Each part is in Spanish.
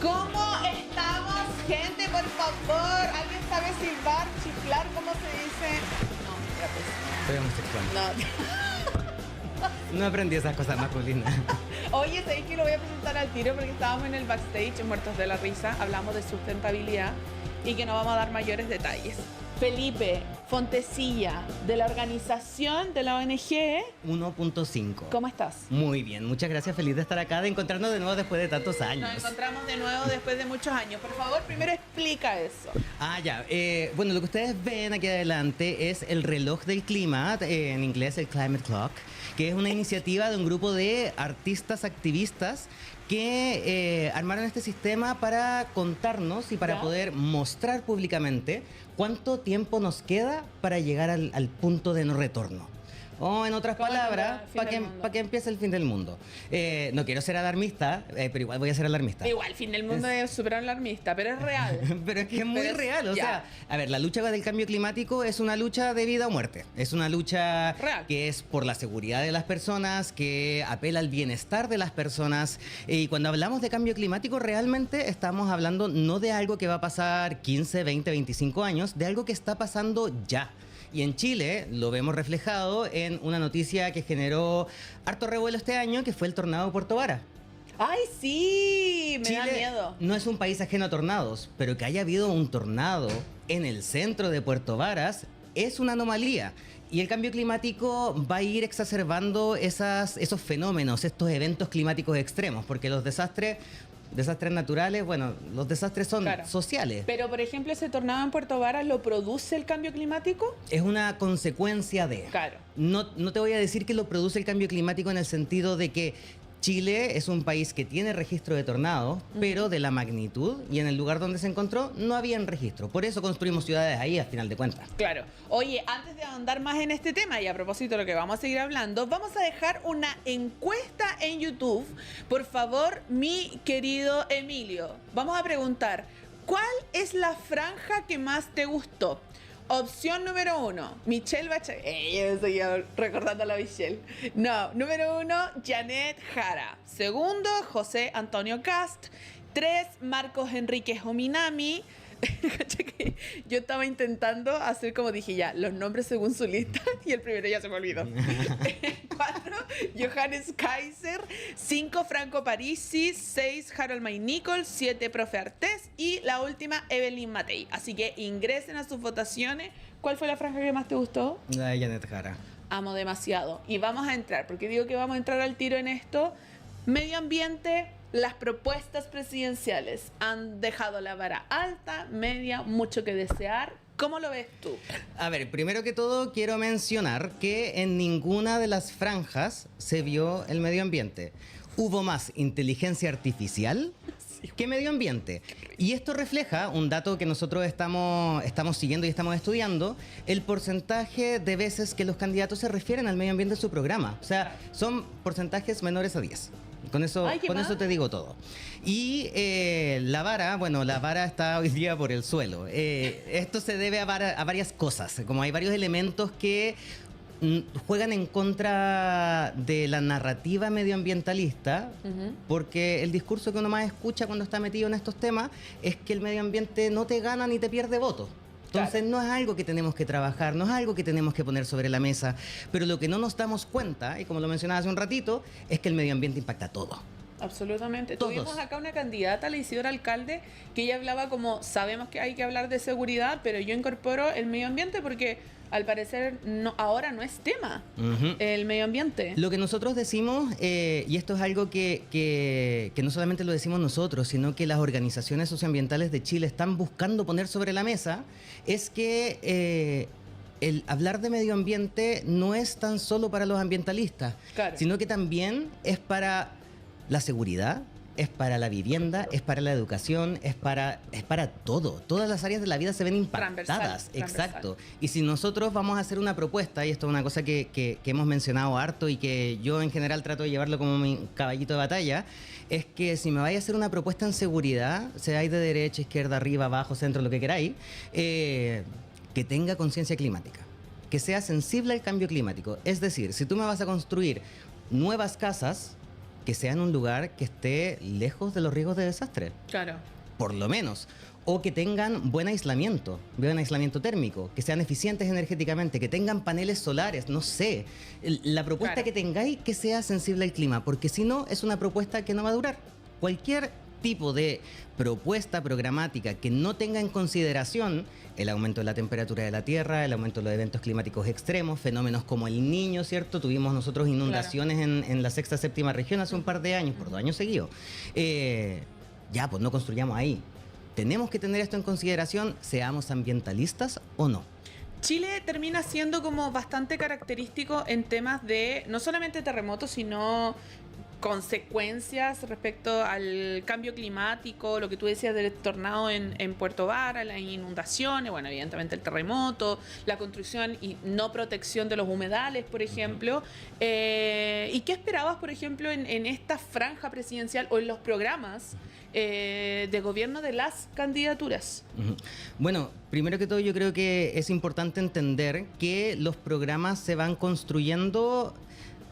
¿Cómo estamos, gente? Por favor, ¿alguien sabe silbar, chiflar? ¿Cómo se dice? No, ya pues. Soy homosexual. No. No aprendí esas cosas masculinas. Oye, sabéis que lo voy a presentar al tiro porque estábamos en el backstage, muertos de la risa, hablamos de sustentabilidad y que no vamos a dar mayores detalles. Felipe Fontecilla, de la organización de la ONG 1.5. ¿Cómo estás? Muy bien, muchas gracias, feliz de estar acá, de encontrarnos de nuevo después de tantos años. Nos encontramos de nuevo después de muchos años. Por favor, primero explica eso. Ya. Bueno, lo que ustedes ven aquí adelante es el reloj del clima, en inglés el Climate Clock, que es una iniciativa de un grupo de artistas activistas que armaron este sistema para contarnos y para ¿Ya? poder mostrar públicamente cuánto tiempo nos queda para llegar al punto de no retorno. O en otras ¿Cómo palabras, el fin del mundo? para que empiece el fin del mundo. No quiero ser alarmista, pero igual voy a ser alarmista. Igual, fin del mundo es súper alarmista, pero es real. Pero es que es muy Pero es- real, o ya. sea, a ver, la lucha del cambio climático es una lucha de vida o muerte. Es una lucha Real. que es por la seguridad de las personas, que apela al bienestar de las personas. Y cuando hablamos de cambio climático, realmente estamos hablando no de algo que va a pasar 15, 20, 25 años, de algo que está pasando ya. Y en Chile lo vemos reflejado en una noticia que generó harto revuelo este año, que fue el tornado de Puerto Vara. ¡Ay, sí! Me da Chile miedo. no es un país ajeno a tornados, pero que haya habido un tornado en el centro de Puerto Varas es una anomalía. Y el cambio climático va a ir exacerbando esos fenómenos, estos eventos climáticos extremos, porque los desastres naturales, bueno, los desastres son Claro. sociales. Pero, por ejemplo, ese tornado en Puerto Varas, ¿lo produce el cambio climático? Es una consecuencia de... Claro. No te voy a decir que lo produce el cambio climático en el sentido de que Chile es un país que tiene registro de tornados, pero de la magnitud y en el lugar donde se encontró no había registro. Por eso construimos ciudades ahí, al final de cuentas. Claro. Oye, antes de ahondar más en este tema y a propósito de lo que vamos a seguir hablando, vamos a dejar una encuesta en YouTube. Por favor, mi querido Emilio, vamos a preguntar, ¿cuál es la franja que más te gustó? Opción número 1, Michelle Bachelet. Yo seguía recordando a la Michelle. No, número 1, Janet Jara. Segundo, José Antonio Cast. 3, Marcos Enríquez Ominami. Cacha que yo estaba intentando hacer como dije ya, los nombres según su lista y el primero ya se me olvidó. 4, Johannes Kaiser. 5, Franco Parisi. 6, Harold May Nichols. 7, Profe Artés. Y la última, Evelyn Matei. Así que ingresen a sus votaciones. ¿Cuál fue la franja que más te gustó? La de Janet Jara. Amo demasiado. Y vamos a entrar, porque digo que vamos a entrar al tiro en esto. Medio ambiente, las propuestas presidenciales han dejado la vara alta, media, mucho que desear. ¿Cómo lo ves tú? A ver, primero que todo quiero mencionar que en ninguna de las franjas se vio el medio ambiente. Hubo más inteligencia artificial que medio ambiente. Y esto refleja un dato que nosotros estamos siguiendo y estamos estudiando, el porcentaje de veces que los candidatos se refieren al medio ambiente en su programa. O sea, son porcentajes menores a 10. Con eso, Ay, ¿qué con más? eso te digo todo. Y la vara está hoy día por el suelo. Esto se debe a varias cosas. Como hay varios elementos que juegan en contra de la narrativa medioambientalista, porque el discurso que uno más escucha cuando está metido en estos temas es que el medio ambiente no te gana ni te pierde votos. Entonces Claro. no es algo que tenemos que trabajar, no es algo que tenemos que poner sobre la mesa, pero lo que no nos damos cuenta, y como lo mencionaba hace un ratito, es que el medio ambiente impacta todo. Absolutamente. Todos. Tuvimos acá una candidata, la Isidora Alcalde, que ella hablaba como, sabemos que hay que hablar de seguridad, pero yo incorporo el medio ambiente porque al parecer ahora no es tema el medio ambiente. Lo que nosotros decimos, y esto es algo que no solamente lo decimos nosotros, sino que las organizaciones socioambientales de Chile están buscando poner sobre la mesa, es que el hablar de medio ambiente no es tan solo para los ambientalistas, Claro. sino que también es para la seguridad, es para la vivienda, es para la educación, es para todo. Todas las áreas de la vida se ven impactadas. Transversal. Exacto. Y si nosotros vamos a hacer una propuesta, y esto es una cosa que hemos mencionado harto y que yo en general trato de llevarlo como mi caballito de batalla, es que si me vais a hacer una propuesta en seguridad, seáis de derecha, izquierda, arriba, abajo, centro, lo que queráis, que tenga conciencia climática, que sea sensible al cambio climático. Es decir, si tú me vas a construir nuevas casas, que sea en un lugar que esté lejos de los riesgos de desastre. Claro. Por lo menos. O que tengan buen aislamiento térmico, que sean eficientes energéticamente, que tengan paneles solares, no sé. La propuesta que tengáis que sea sensible al clima, porque si no, es una propuesta que no va a durar. Cualquier tipo de propuesta programática que no tenga en consideración el aumento de la temperatura de la Tierra, el aumento de los eventos climáticos extremos, fenómenos como el Niño, ¿cierto? Tuvimos nosotros inundaciones en la sexta, séptima región hace un par de años, por 2 años seguidos. Ya, pues no construyamos ahí. Tenemos que tener esto en consideración, seamos ambientalistas o no. Chile termina siendo como bastante característico en temas de no solamente terremotos, sino consecuencias respecto al cambio climático, lo que tú decías del tornado en Puerto Vara, las inundaciones, bueno, evidentemente el terremoto, la construcción y no protección de los humedales, por ejemplo. ¿Y qué esperabas, por ejemplo, en esta franja presidencial o en los programas de gobierno de las candidaturas? Bueno, primero que todo yo creo que es importante entender que los programas se van construyendo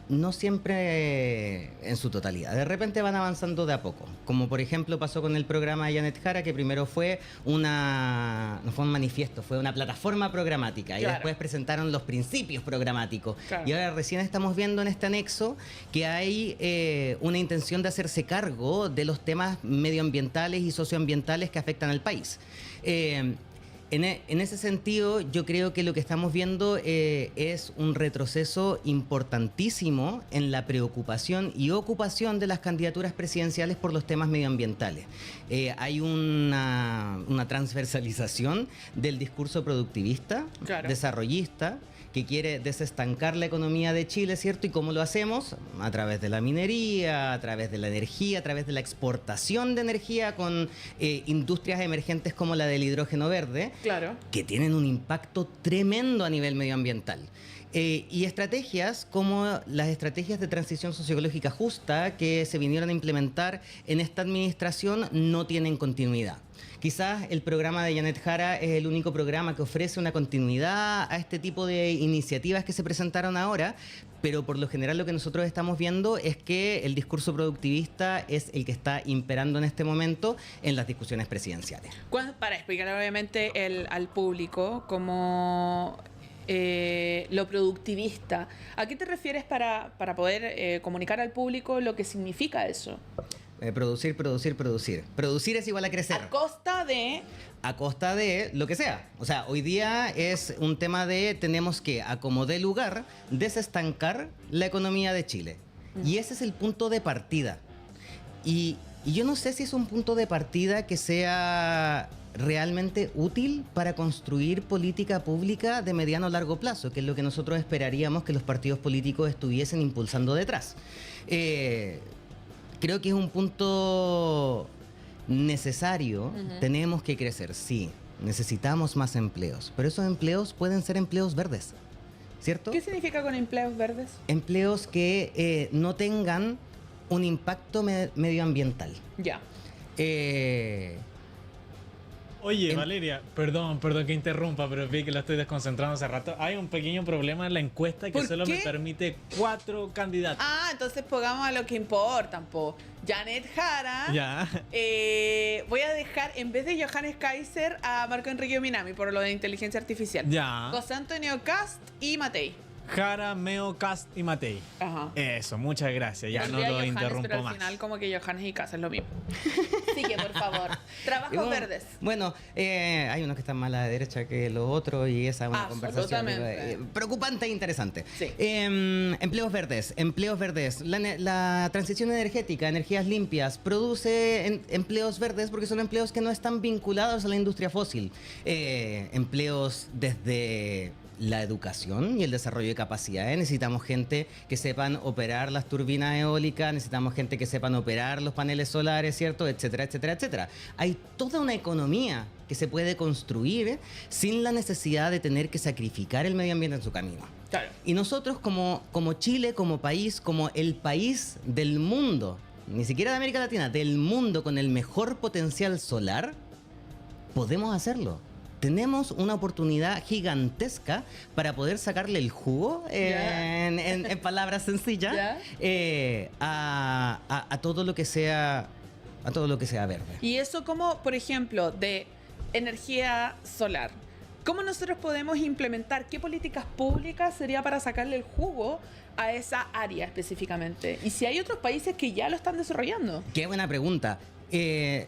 no siempre en su totalidad. De repente van avanzando de a poco. Como por ejemplo pasó con el programa de Janet Jara, que primero fue no fue un manifiesto, fue una plataforma programática. Y después presentaron los principios programáticos. Y ahora recién estamos viendo en este anexo que hay una intención de hacerse cargo de los temas medioambientales y socioambientales que afectan al país. En ese sentido, yo creo que lo que estamos viendo es un retroceso importantísimo en la preocupación y ocupación de las candidaturas presidenciales por los temas medioambientales. Hay una transversalización del discurso productivista, desarrollista, que quiere desestancar la economía de Chile, ¿cierto? ¿Y cómo lo hacemos? A través de la minería, a través de la energía, a través de la exportación de energía con industrias emergentes como la del hidrógeno verde, que tienen un impacto tremendo a nivel medioambiental. Y estrategias como las estrategias de transición socioecológica justa que se vinieron a implementar en esta administración no tienen continuidad. Quizás el programa de Janet Jara es el único programa que ofrece una continuidad a este tipo de iniciativas que se presentaron ahora, pero por lo general lo que nosotros estamos viendo es que el discurso productivista es el que está imperando en este momento en las discusiones presidenciales. Para explicar obviamente al público cómo lo productivista, ¿a qué te refieres para poder comunicar al público lo que significa eso? Producir. Producir es igual a crecer. ¿A costa de? A costa de lo que sea. O sea, hoy día es un tema de tenemos que, a como dé lugar, desestancar la economía de Chile. Y ese es el punto de partida. Y yo no sé si es un punto de partida que sea realmente útil para construir política pública de mediano a largo plazo, que es lo que nosotros esperaríamos que los partidos políticos estuviesen impulsando detrás. Creo que es un punto necesario. Tenemos que crecer, sí. Necesitamos más empleos, pero esos empleos pueden ser empleos verdes, ¿cierto? ¿Qué significa con empleos verdes? Empleos que no tengan un impacto medioambiental. Ya. Oye, Valeria, perdón que interrumpa, pero vi que la estoy desconcentrando hace rato. Hay un pequeño problema en la encuesta que solo me permite 4 candidatos. Ah, entonces pongamos a lo que importan, po. Janet Jara. Ya. Voy a dejar, en vez de Johannes Kaiser, a Marco Enrique Minami, por lo de inteligencia artificial. Ya. José Antonio Cast y Matei. Jara, Meo, Cast y Matei. Ajá. Eso, muchas gracias. Ya no lo Johannes, interrumpo pero más. al final como que Johannes y Cast es lo mismo. Así que, por favor, trabajos verdes. Bueno, hay unos que están más a la derecha que los otros y esa es una conversación preocupante e interesante. Sí. Empleos verdes. La transición energética, energías limpias, produce empleos verdes porque son empleos que no están vinculados a la industria fósil. Empleos desde la educación y el desarrollo de capacidades. Necesitamos gente que sepan operar las turbinas eólicas, necesitamos gente que sepan operar los paneles solares, ¿cierto? Etcétera, etcétera, etcétera. Hay toda una economía que se puede construir sin la necesidad de tener que sacrificar el medio ambiente en su camino. Claro. Y nosotros como Chile, como país, como el país del mundo, ni siquiera de América Latina, del mundo con el mejor potencial solar, podemos hacerlo. tenemos una oportunidad gigantesca para poder sacarle el jugo, en palabras sencillas, a todo lo que sea verde. Y eso como, por ejemplo, de energía solar. ¿Cómo nosotros podemos implementar? ¿Qué políticas públicas sería para sacarle el jugo a esa área específicamente? Y si hay otros países que ya lo están desarrollando. Qué buena pregunta.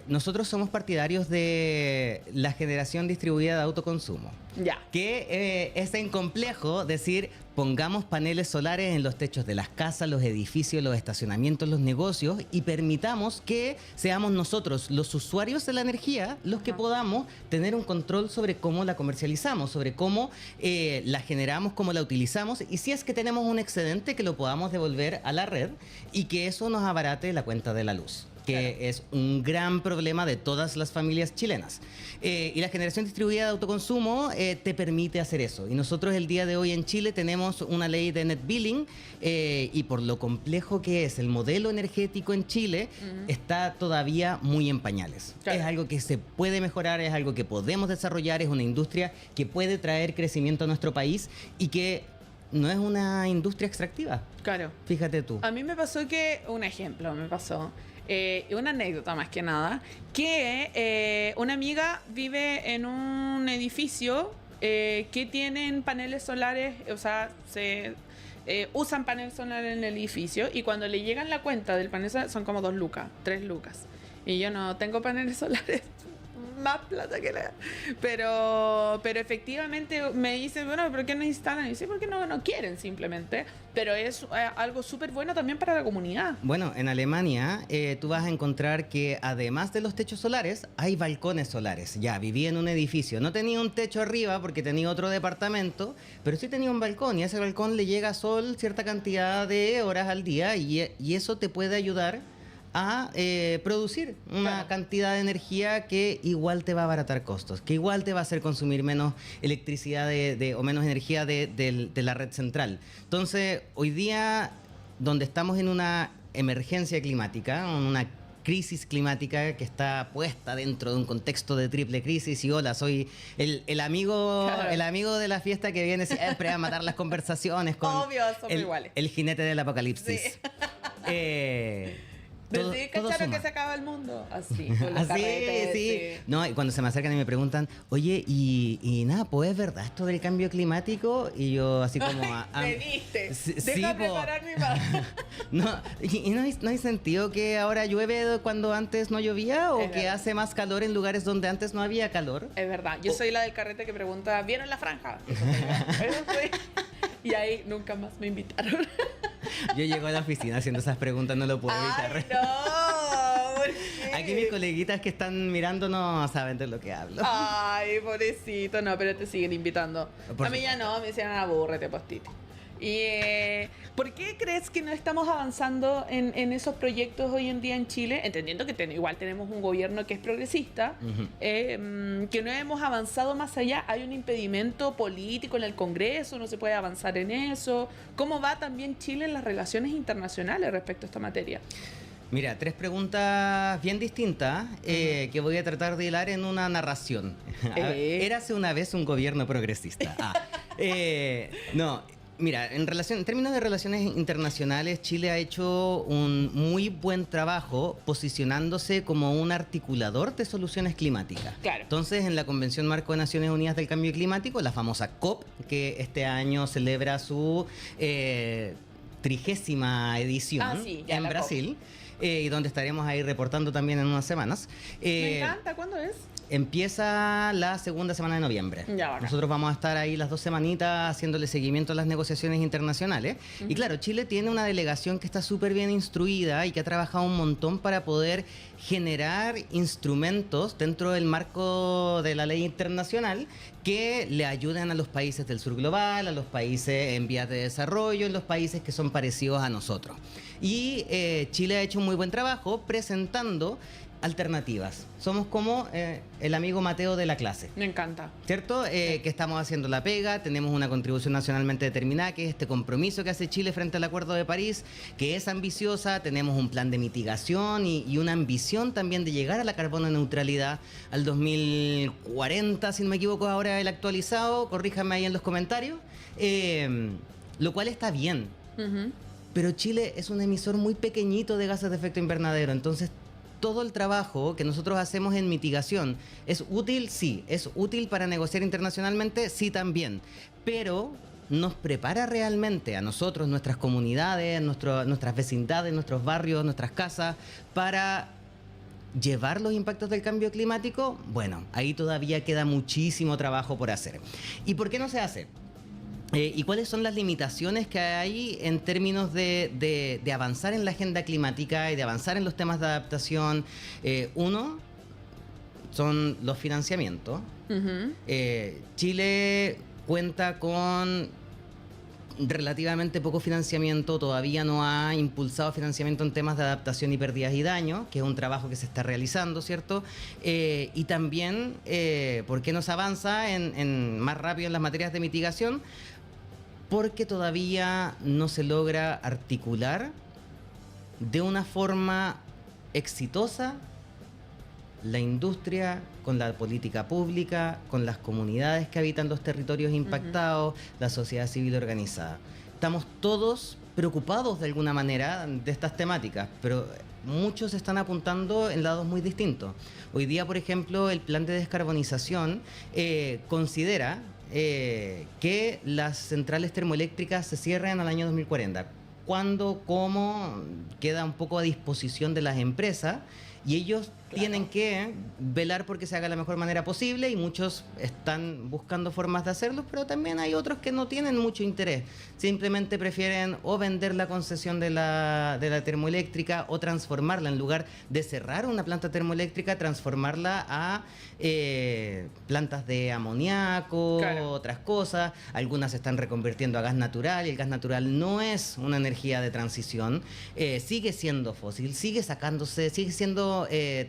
Nosotros somos partidarios de la generación distribuida de autoconsumo. Ya. Que es incomplejo decir, pongamos paneles solares en los techos de las casas, los edificios, los estacionamientos, los negocios y permitamos que seamos nosotros, los usuarios de la energía, los que podamos tener un control sobre cómo la comercializamos, sobre cómo la generamos, cómo la utilizamos y si es que tenemos un excedente que lo podamos devolver a la red y que eso nos abarate la cuenta de la luz, que es un gran problema de todas las familias chilenas. Y la generación distribuida de autoconsumo te permite hacer eso. Y nosotros el día de hoy en Chile tenemos una ley de net billing y por lo complejo que es el modelo energético en Chile, está todavía muy en pañales. Claro. Es algo que se puede mejorar, es algo que podemos desarrollar, es una industria que puede traer crecimiento a nuestro país y que no es una industria extractiva. Claro. Fíjate tú. A mí me pasó que, un ejemplo me pasó, una anécdota más que nada, que una amiga vive en un edificio que tienen paneles solares, o sea, se usan paneles solares en el edificio y cuando le llegan la cuenta del panel solar son como 2 lucas, 3 lucas. Y yo no tengo paneles solares, más plata que la... Pero efectivamente me dice, bueno, ¿por qué no instalan? Y dice, porque no quieren simplemente. Pero es algo súper bueno también para la comunidad. Bueno, en Alemania tú vas a encontrar que además de los techos solares, hay balcones solares. Ya, viví en un edificio. No tenía un techo arriba porque tenía otro departamento, pero sí tenía un balcón y a ese balcón le llega sol cierta cantidad de horas al día y eso te puede ayudar a producir una cantidad de energía que igual te va a abaratar costos, que igual te va a hacer consumir menos electricidad o menos energía de la red central. Entonces, hoy día, donde estamos en una emergencia climática, en una crisis climática que está puesta dentro de un contexto de triple crisis y hola, soy el amigo de la fiesta que viene siempre a matar las conversaciones con obvio, somos iguales. El jinete del apocalipsis. Sí. ¿Cacharon que se acaba el mundo? Así, con los carretes, sí. No, y cuando se me acercan y me preguntan, oye, y nada, pues es verdad esto del cambio climático, y yo así como... me viste, deja preparar mi mano. No, y no hay sentido que ahora llueve cuando antes no llovía o que hace más calor en lugares donde antes no había calor. Es verdad, yo soy la del carrete que pregunta, ¿vieron la franja? Eso soy. Y ahí nunca más me invitaron. Yo llego a la oficina haciendo esas preguntas, no lo puedo evitar. ¡Ay, no! ¿Por qué? Aquí mis coleguitas que están mirando no saben de lo que hablo. Ay, pobrecito, no, pero te siguen invitando. A mí ya no, me decían abúrrete, postito. Y ¿por qué crees que no estamos avanzando en esos proyectos hoy en día en Chile? Entendiendo que igual tenemos un gobierno que es progresista, que no hemos avanzado más allá. Hay un impedimento político en el Congreso, no se puede avanzar en eso. ¿Cómo va también Chile en las relaciones internacionales respecto a esta materia? Mira, 3 preguntas bien distintas que voy a tratar de hilar en una narración. Érase una vez un gobierno progresista. No. Mira, en términos de relaciones internacionales, Chile ha hecho un muy buen trabajo posicionándose como un articulador de soluciones climáticas. Claro. Entonces, en la Convención Marco de Naciones Unidas del Cambio Climático, la famosa COP, que este año celebra su 30ª edición en Brasil, y donde estaremos ahí reportando también en unas semanas. Me encanta, ¿cuándo es? Empieza la segunda semana de noviembre. Ya, nosotros vamos a estar ahí las 2 semanitas haciéndole seguimiento a las negociaciones internacionales. Y claro, Chile tiene una delegación que está súper bien instruida y que ha trabajado un montón para poder generar instrumentos dentro del marco de la ley internacional que le ayuden a los países del sur global, a los países en vías de desarrollo, en los países que son parecidos a nosotros. Y Chile ha hecho un muy buen trabajo presentando alternativas. Somos como el amigo Mateo de la clase. Me encanta. ¿Cierto? Que estamos haciendo la pega, tenemos una contribución nacionalmente determinada, que es este compromiso que hace Chile frente al Acuerdo de París, que es ambiciosa, tenemos un plan de mitigación y una ambición también de llegar a la carbono neutralidad al 2040, si no me equivoco ahora el actualizado, corríjame ahí en los comentarios, lo cual está bien. Pero Chile es un emisor muy pequeñito de gases de efecto invernadero, entonces todo el trabajo que nosotros hacemos en mitigación es útil, sí. Es útil para negociar internacionalmente, sí también. Pero nos prepara realmente a nosotros, nuestras comunidades, nuestras vecindades, nuestros barrios, nuestras casas, para llevar los impactos del cambio climático. Bueno, ahí todavía queda muchísimo trabajo por hacer. ¿Y por qué no se hace? ¿Y cuáles son las limitaciones que hay en términos de avanzar en la agenda climática y de avanzar en los temas de adaptación? Uno, son los financiamientos. Chile cuenta con relativamente poco financiamiento, todavía no ha impulsado financiamiento en temas de adaptación y pérdidas y daños, que es un trabajo que se está realizando, ¿cierto? Y también, ¿por qué no se avanza en más rápido en las materias de mitigación? Porque todavía no se logra articular de una forma exitosa la industria con la política pública, con las comunidades que habitan los territorios impactados, la sociedad civil organizada. Estamos todos preocupados de alguna manera de estas temáticas, pero muchos están apuntando en lados muy distintos. Hoy día, por ejemplo, el plan de descarbonización considera que las centrales termoeléctricas se cierren al año 2040. ¿Cuándo? ¿Cómo? Queda un poco a disposición de las empresas y ellos tienen que velar porque se haga de la mejor manera posible y muchos están buscando formas de hacerlo, pero también hay otros que no tienen mucho interés. Simplemente prefieren o vender la concesión de la termoeléctrica o transformarla, en lugar de cerrar una planta termoeléctrica, transformarla a plantas de amoníaco, otras cosas. Algunas se están reconvirtiendo a gas natural y el gas natural no es una energía de transición. Sigue siendo fósil, sigue siendo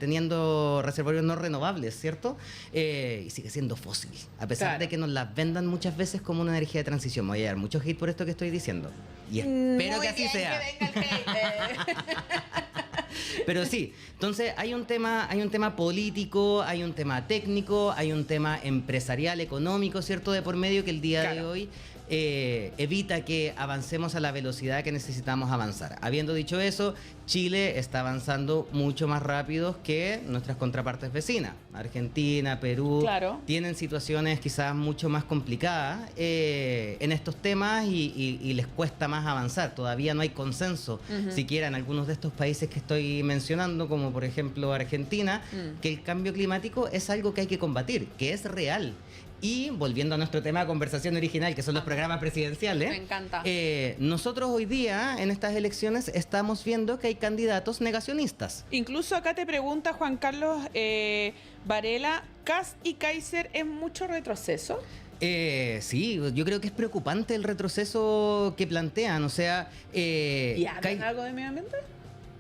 teniendo reservorios no renovables, ¿cierto? Y sigue siendo fósil, a pesar de que nos las vendan muchas veces como una energía de transición. Me voy a dar mucho hate por esto que estoy diciendo. Y espero que así sea. Que venga el hate. Pero sí, entonces hay un tema político, hay un tema técnico, hay un tema empresarial, económico, ¿cierto? De por medio que el día de hoy evita que avancemos a la velocidad que necesitamos avanzar. Habiendo dicho eso, Chile está avanzando mucho más rápido que nuestras contrapartes vecinas. Argentina, Perú, tienen situaciones quizás mucho más complicadas en estos temas y les cuesta más avanzar. Todavía no hay consenso, siquiera en algunos de estos países que estoy mencionando, como por ejemplo Argentina, que el cambio climático es algo que hay que combatir, que es real. Y volviendo a nuestro tema de conversación original, que son los programas presidenciales. Me encanta. Nosotros hoy día, en estas elecciones, estamos viendo que hay candidatos negacionistas. Incluso acá te pregunta Juan Carlos Varela, ¿Kast y Kaiser es mucho retroceso? Sí, yo creo que es preocupante el retroceso que plantean. O sea, ¿y hablan algo de medio ambiente?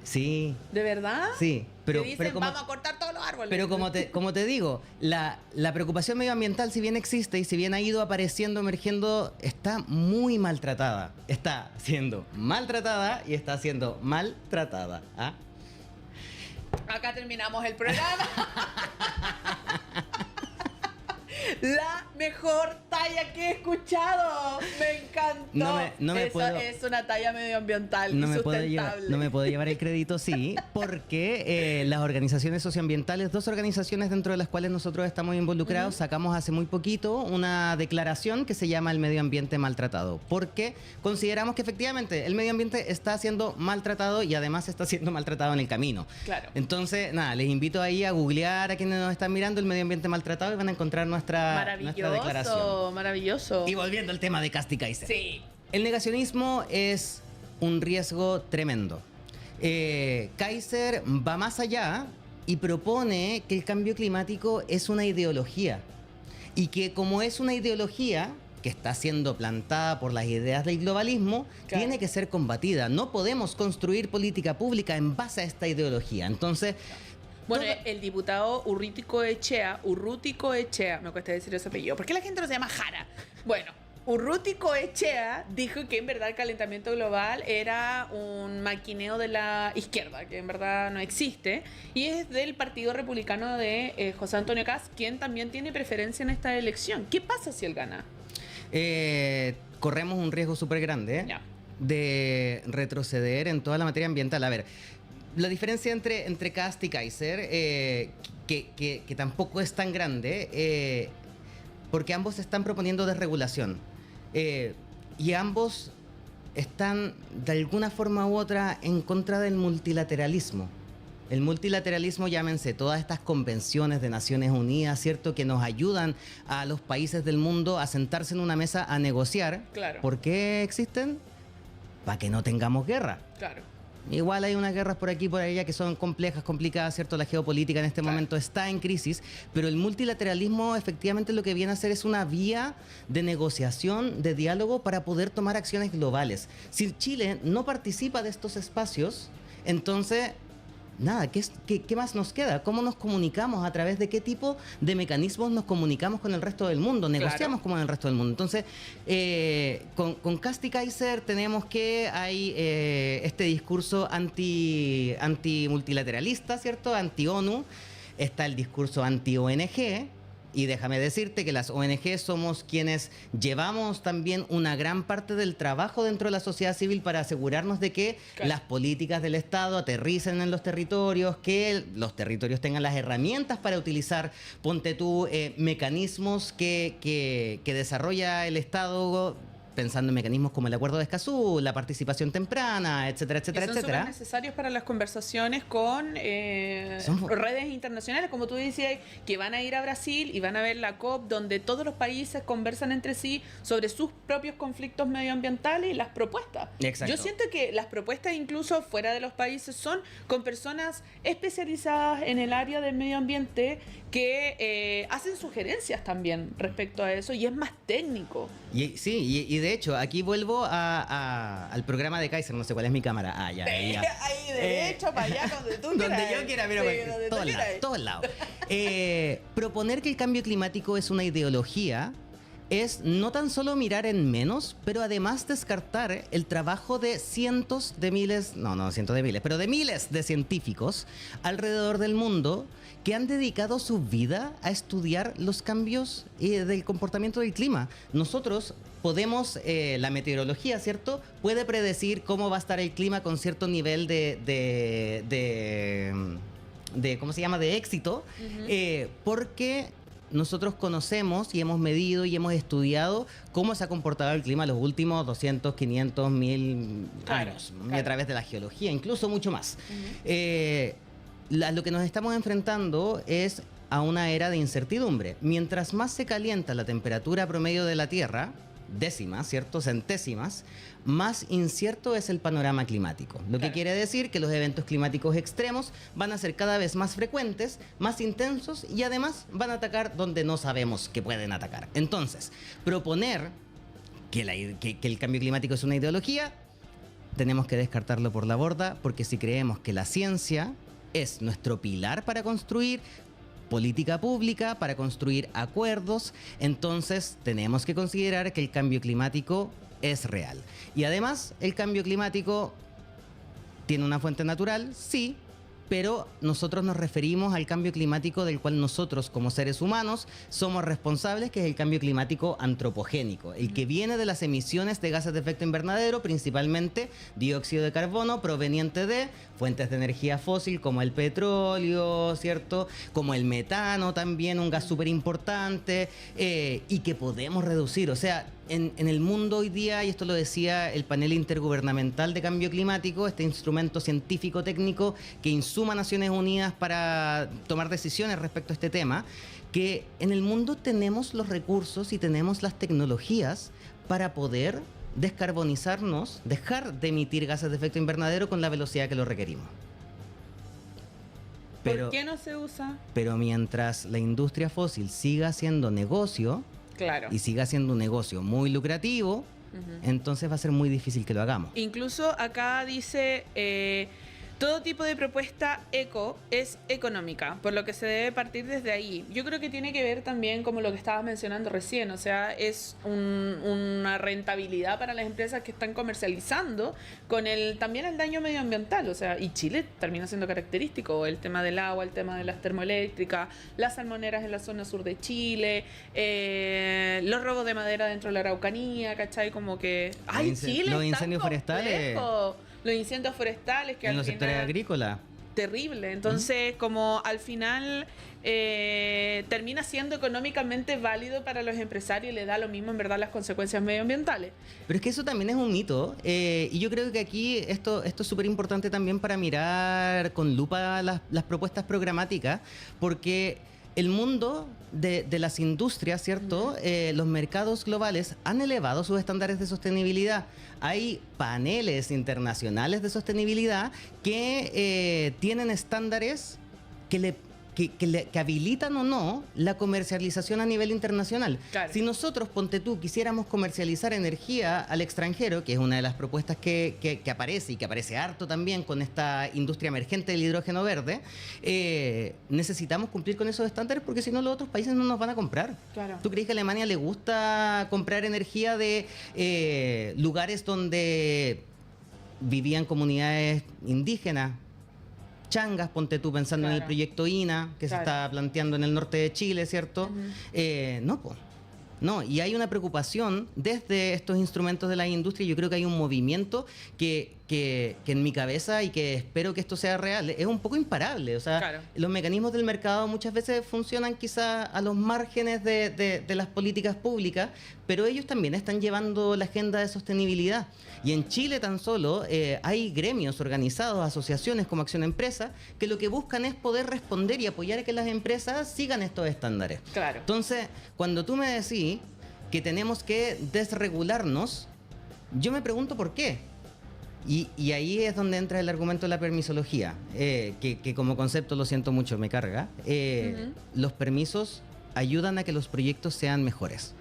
Sí. ¿De verdad? Sí. Pero dicen, vamos a cortar todos los árboles. Pero como te digo, la preocupación medioambiental, si bien existe y si bien ha ido apareciendo, emergiendo, está muy maltratada. Está siendo maltratada y está siendo maltratada. ¿Ah? Acá terminamos el programa. La mejor talla que he escuchado. Me encantó. Es una talla medioambiental y sustentable. No me puedo llevar el crédito, sí, porque las organizaciones socioambientales, dos organizaciones dentro de las cuales nosotros estamos involucrados, sacamos hace muy poquito una declaración que se llama el medio ambiente maltratado, porque consideramos que efectivamente el medio ambiente está siendo maltratado y además está siendo maltratado en el camino. Claro. Entonces, nada, les invito ahí a googlear a quienes nos están mirando el medio ambiente maltratado y van a encontrar nuestra declaración. Maravilloso. Y volviendo al tema de Kast y Kaiser. Sí. El negacionismo es un riesgo tremendo. Kaiser va más allá y propone que el cambio climático es una ideología. Y que como es una ideología que está siendo plantada por las ideas del globalismo, tiene que ser combatida. No podemos construir política pública en base a esta ideología. Entonces, Bueno, el diputado Urrutico Echea, me cuesta decir ese apellido. ¿Por qué la gente no se llama Jara? Bueno, Urrutico Echea dijo que en verdad el calentamiento global era un maquineo de la izquierda, que en verdad no existe, y es del Partido Republicano de José Antonio Kast, quien también tiene preferencia en esta elección. ¿Qué pasa si él gana? Corremos un riesgo súper grande de retroceder en toda la materia ambiental. A ver, la diferencia entre Kast y Kaiser, que tampoco es tan grande, porque ambos están proponiendo desregulación. Y ambos están, de alguna forma u otra, en contra del multilateralismo. El multilateralismo, llámense todas estas convenciones de Naciones Unidas, ¿cierto?, que nos ayudan a los países del mundo a sentarse en una mesa a negociar. Claro. ¿Por qué existen? Para que no tengamos guerra. Claro. Igual hay unas guerras por aquí y por allá que son complejas, complicadas, ¿cierto? La geopolítica en este momento está en crisis, pero el multilateralismo efectivamente lo que viene a hacer es una vía de negociación, de diálogo para poder tomar acciones globales. Si Chile no participa de estos espacios, entonces nada, ¿qué más nos queda? ¿Cómo nos comunicamos? ¿A través de qué tipo de mecanismos nos comunicamos con el resto del mundo? Negociamos con el resto del mundo. Entonces, con Kast y Kaiser tenemos que hay este discurso anti-multilateralista, ¿cierto? Anti-ONU. Está el discurso anti-ONG. Y déjame decirte que las ONG somos quienes llevamos también una gran parte del trabajo dentro de la sociedad civil para asegurarnos de que las políticas del Estado aterricen en los territorios, que los territorios tengan las herramientas para utilizar, ponte tú, mecanismos que desarrolla el Estado, pensando en mecanismos como el Acuerdo de Escazú, la participación temprana, etcétera, etcétera, que son etcétera. Son necesarios para las conversaciones con redes internacionales, como tú decías, que van a ir a Brasil y van a ver la COP, donde todos los países conversan entre sí sobre sus propios conflictos medioambientales y las propuestas. Exacto. Yo siento que las propuestas, incluso fuera de los países, son con personas especializadas en el área del medio ambiente que hacen sugerencias también respecto a eso, y es más técnico. Y de hecho, aquí vuelvo al programa de Kaiser, no sé cuál es mi cámara. Ya. Ahí derecho, para allá, donde tú quieras. Donde yo quiera, mira, todos lados. Proponer que el cambio climático es una ideología es no tan solo mirar en menos, pero además descartar el trabajo de cientos de miles, no cientos de miles, pero de miles de científicos alrededor del mundo que han dedicado su vida a estudiar los cambios del comportamiento del clima. Nosotros podemos, la meteorología, ¿cierto?, puede predecir cómo va a estar el clima con cierto nivel de ¿cómo se llama?, de éxito, porque nosotros conocemos y hemos medido y hemos estudiado cómo se ha comportado el clima los últimos 200, 500, 1000 años, y a través de la geología, incluso mucho más. Lo que nos estamos enfrentando es a una era de incertidumbre. Mientras más se calienta la temperatura promedio de la Tierra, décimas, ¿cierto?, centésimas, más incierto es el panorama climático. Lo que quiere decir que los eventos climáticos extremos van a ser cada vez más frecuentes, más intensos, y además van a atacar donde no sabemos que pueden atacar. Entonces, proponer que el cambio climático es una ideología, tenemos que descartarlo por la borda, porque si creemos que la ciencia es nuestro pilar para construir política pública, para construir acuerdos, entonces tenemos que considerar que el cambio climático es real. Y además, el cambio climático tiene una fuente natural, sí, pero nosotros nos referimos al cambio climático del cual nosotros, como seres humanos, somos responsables, que es el cambio climático antropogénico, el que viene de las emisiones de gases de efecto invernadero, principalmente dióxido de carbono, proveniente de fuentes de energía fósil como el petróleo, ¿cierto?, como el metano también, un gas súper importante, y que podemos reducir. O sea, en el mundo hoy día, y esto lo decía el panel intergubernamental de cambio climático, este instrumento científico técnico que insuma a Naciones Unidas para tomar decisiones respecto a este tema, que en el mundo tenemos los recursos y tenemos las tecnologías para poder descarbonizarnos, dejar de emitir gases de efecto invernadero con la velocidad que lo requerimos. ¿Por qué no se usa? Pero mientras la industria fósil siga siendo negocio, y siga siendo un negocio muy lucrativo, entonces va a ser muy difícil que lo hagamos. Incluso acá dice, todo tipo de propuesta eco es económica, por lo que se debe partir desde ahí. Yo creo que tiene que ver también como lo que estabas mencionando recién, o sea, es una rentabilidad para las empresas que están comercializando con también el daño medioambiental, o sea, y Chile termina siendo característico, el tema del agua, el tema de las termoeléctricas, las salmoneras en la zona sur de Chile, los robos de madera dentro de la Araucanía, ¿cachai? Como que... ¡Ay, Chile! Los incendios forestales. Los incendios forestales que en al los sectores final, agrícolas. terrible. Entonces, como al final termina siendo económicamente válido para los empresarios y le da lo mismo en verdad las consecuencias medioambientales. Pero es que eso también es un mito. Y yo creo que aquí esto es súper importante también para mirar con lupa las propuestas programáticas, porque el mundo de las industrias, ¿cierto? Los mercados globales han elevado sus estándares de sostenibilidad. Hay paneles internacionales de sostenibilidad que tienen estándares que habilitan o no la comercialización a nivel internacional. Claro. Si nosotros, ponte tú, quisiéramos comercializar energía al extranjero, que es una de las propuestas que aparece y que aparece harto también con esta industria emergente del hidrógeno verde, necesitamos cumplir con esos estándares porque si no los otros países no nos van a comprar. Claro. ¿Tú crees que a Alemania le gusta comprar energía de lugares donde vivían comunidades indígenas? Changas, ponte tú pensando en el proyecto INA que se está planteando en el norte de Chile, ¿cierto? No, pues. No, y hay una preocupación desde estos instrumentos de la industria. Yo creo que hay un movimiento que en mi cabeza, y que espero que esto sea real, es un poco imparable. O sea, los mecanismos del mercado muchas veces funcionan quizás a los márgenes de las políticas públicas, pero ellos también están llevando la agenda de sostenibilidad. Y en Chile tan solo hay gremios organizados, asociaciones como Acción Empresa, que lo que buscan es poder responder y apoyar a que las empresas sigan estos estándares. Claro. Entonces, cuando tú me decís que tenemos que desregularnos, yo me pregunto por qué. Y ahí es donde entra el argumento de la permisología, que como concepto, lo siento mucho, me carga. Los permisos ayudan a que los proyectos sean mejores.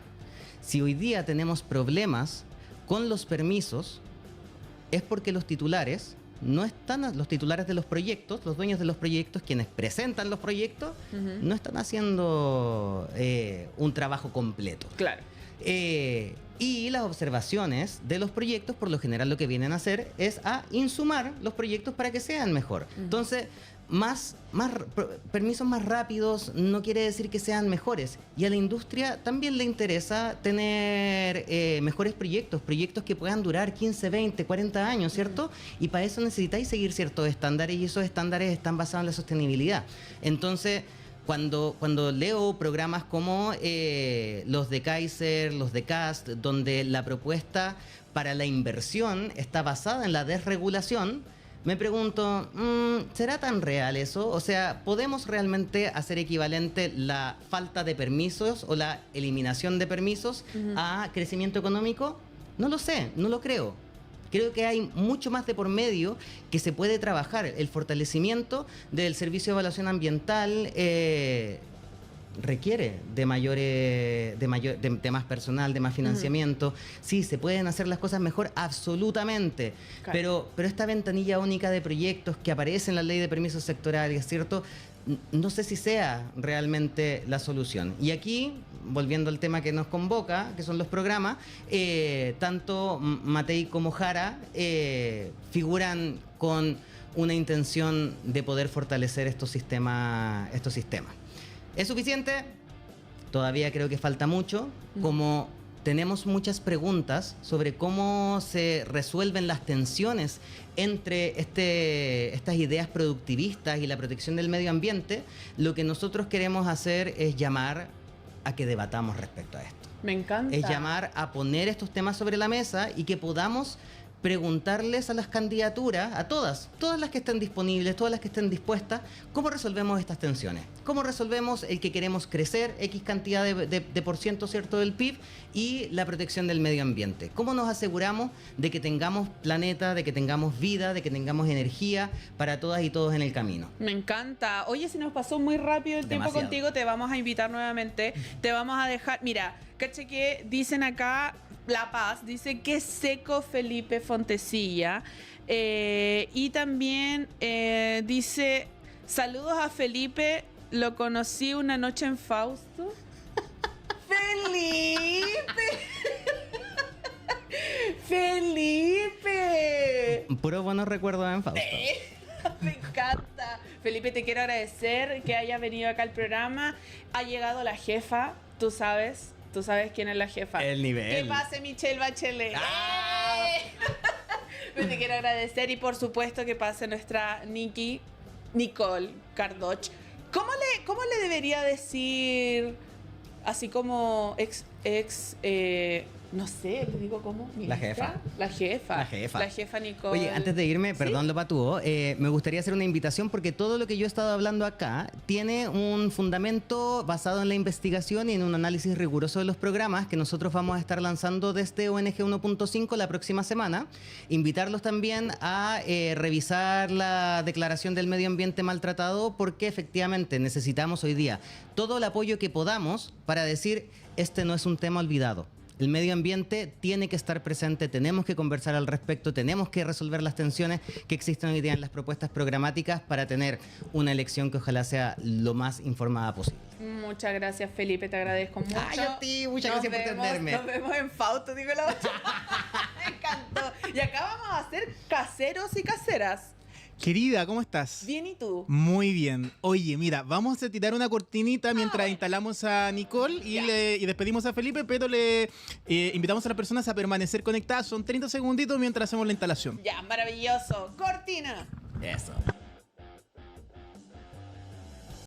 Si hoy día tenemos problemas con los permisos, es porque los titulares no están, los titulares de los proyectos, los dueños de los proyectos, quienes presentan los proyectos, no están haciendo un trabajo completo. Claro. Y las observaciones de los proyectos, por lo general, lo que vienen a hacer es a insumar los proyectos para que sean mejor. Entonces, permisos más rápidos no quiere decir que sean mejores. Y a la industria también le interesa tener mejores proyectos que puedan durar 15, 20, 40 años, ¿cierto? Y para eso necesitáis seguir ciertos estándares, y esos estándares están basados en la sostenibilidad. Entonces, cuando leo programas como los de Kaiser, los de CAST, donde la propuesta para la inversión está basada en la desregulación, me pregunto, ¿será tan real eso? O sea, ¿podemos realmente hacer equivalente la falta de permisos o la eliminación de permisos a crecimiento económico? No lo sé, no lo creo. Creo que hay mucho más de por medio que se puede trabajar. El fortalecimiento del servicio de evaluación ambiental requiere de más personal, de más financiamiento. Sí, se pueden hacer las cosas mejor, absolutamente. Claro. Pero esta ventanilla única de proyectos que aparece en la ley de permisos sectoriales, ¿cierto? No sé si sea realmente la solución. Y aquí, volviendo al tema que nos convoca, que son los programas, tanto Matei como Jara figuran con una intención de poder fortalecer estos sistemas. ¿Es suficiente? Todavía creo que falta mucho. Como tenemos muchas preguntas sobre cómo se resuelven las tensiones entre estas ideas productivistas y la protección del medio ambiente, lo que nosotros queremos hacer es llamar a que debatamos respecto a esto. Me encanta. Es llamar a poner estos temas sobre la mesa y que podamos preguntarles a las candidaturas, a todas las que estén disponibles, todas las que estén dispuestas, cómo resolvemos estas tensiones, cómo resolvemos el que queremos crecer X cantidad de por ciento, ¿cierto?, del PIB, y la protección del medio ambiente. ¿Cómo nos aseguramos de que tengamos planeta, de que tengamos vida, de que tengamos energía para todas y todos en el camino? Me encanta. Oye, si nos pasó muy rápido el tiempo contigo, te vamos a invitar nuevamente, te vamos a dejar, mira, caché que dicen acá, La Paz dice que seco Felipe Fontecilla. Y también dice, saludos a Felipe, lo conocí una noche en Fausto. ¡Felipe! ¡Felipe! Puro buenos recuerdos en Fausto. Me encanta. Felipe, te quiero agradecer que hayas venido acá al programa. Ha llegado la jefa, tú sabes quién es la jefa. El nivel. Que pase Michelle Bachelet. Pues te quiero agradecer y por supuesto que pase nuestra Nicole Cardoch. ¿Cómo le debería decir así como no sé, le digo cómo? La jefa. La jefa. La jefa. La jefa Nicole. Oye, antes de irme, ¿Sí? perdón lo patúo, me gustaría hacer una invitación porque todo lo que yo he estado hablando acá tiene un fundamento basado en la investigación y en un análisis riguroso de los programas que nosotros vamos a estar lanzando desde ONG 1.5 la próxima semana. Invitarlos también a revisar la declaración del medio ambiente maltratado porque efectivamente necesitamos hoy día todo el apoyo que podamos para decir este no es un tema olvidado. El medio ambiente tiene que estar presente, tenemos que conversar al respecto, tenemos que resolver las tensiones que existen hoy día en las propuestas programáticas para tener una elección que ojalá sea lo más informada posible. Muchas gracias, Felipe, te agradezco mucho. Ay, a ti, muchas gracias por atenderme. Nos vemos en Fausto, digo la otra. Me encantó. Y acá vamos a hacer caseros y caseras. Querida, ¿cómo estás? Bien, ¿y tú? Muy bien. Oye, mira, vamos a tirar una cortinita mientras instalamos a Nicole y despedimos a Felipe, pero le invitamos a las personas a permanecer conectadas. Son 30 segunditos mientras hacemos la instalación. Ya, maravilloso. Cortina. Eso.